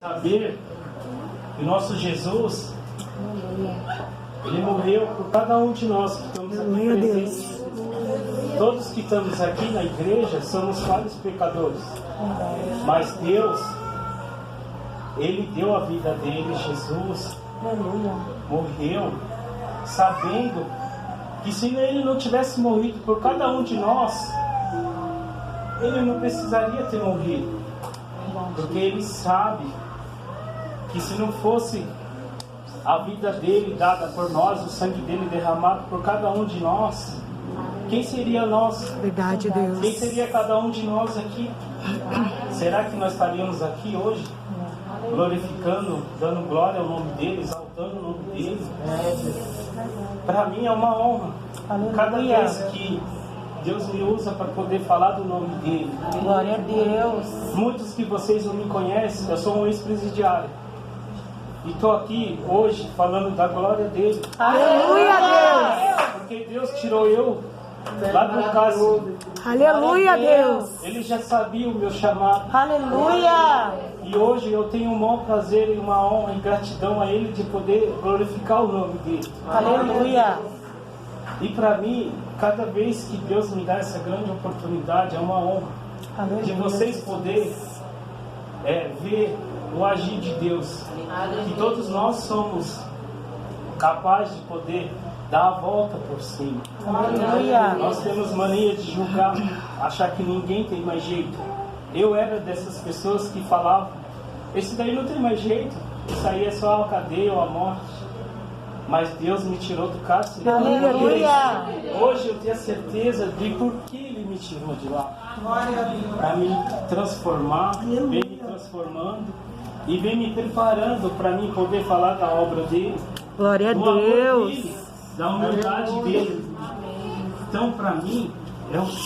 Saber que o nosso Jesus, Ele morreu por cada um de nós que estamos aqui presentes. Todos que estamos aqui na igreja somos vários pecadores. Mas Deus, Ele deu a vida dele, Jesus morreu, sabendo que se Ele não tivesse morrido por cada um de nós, Ele não precisaria ter morrido. Porque Ele sabe que se não fosse a vida dele dada por nós, o sangue dele derramado por cada um de nós, quem seria nós? Verdade, Deus. Quem seria cada um de nós aqui? Será que nós estaríamos aqui hoje glorificando, dando glória ao nome dele, exaltando o nome dele? Para mim é uma honra. Cada vez que Deus me usa para poder falar do nome dele. Glória a Deus. Muitos que vocês não me conhecem, eu sou um ex-presidiário. E estou aqui hoje falando da glória dele. Aleluia, Deus. Porque Deus tirou eu lá do caso. Aleluia, Deus. Ele já sabia o meu chamado. Aleluia. E hoje eu tenho um maior prazer e uma honra e gratidão a Ele de poder glorificar o nome dele. Aleluia. E para mim, cada vez que Deus me dá essa grande oportunidade, é uma honra de vocês poderem ver o agir de Deus. Que todos nós somos capazes de poder dar a volta por cima. Aleluia. Nós temos mania de julgar, achar que ninguém tem mais jeito. Eu era dessas pessoas que falavam: esse daí não tem mais jeito, isso aí é só a cadeia ou a morte. Mas Deus me tirou do cárcere. Aleluia. Hoje eu tenho a certeza de por que Ele me tirou de lá. Para me transformar, vem me transformando e vem me preparando para mim poder falar da obra dele. Glória a Do amor Deus. dele, da humildade dele. Então, para mim,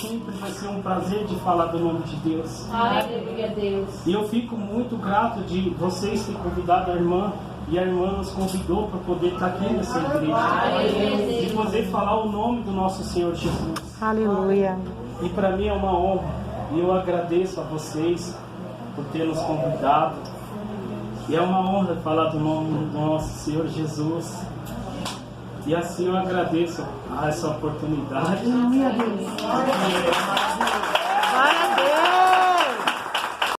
sempre vai ser um prazer de falar do nome de Deus. Aleluia, Deus. E eu fico muito grato de vocês terem convidado a irmã. E a irmã nos convidou para poder estar aqui nessa igreja. De poder falar o nome do nosso Senhor Jesus. Aleluia. E para mim é uma honra. E eu agradeço a vocês por ter nos convidado. E é uma honra falar do nome do nosso Senhor Jesus. E assim eu agradeço a essa oportunidade. Aleluia, Deus. É maravilhoso.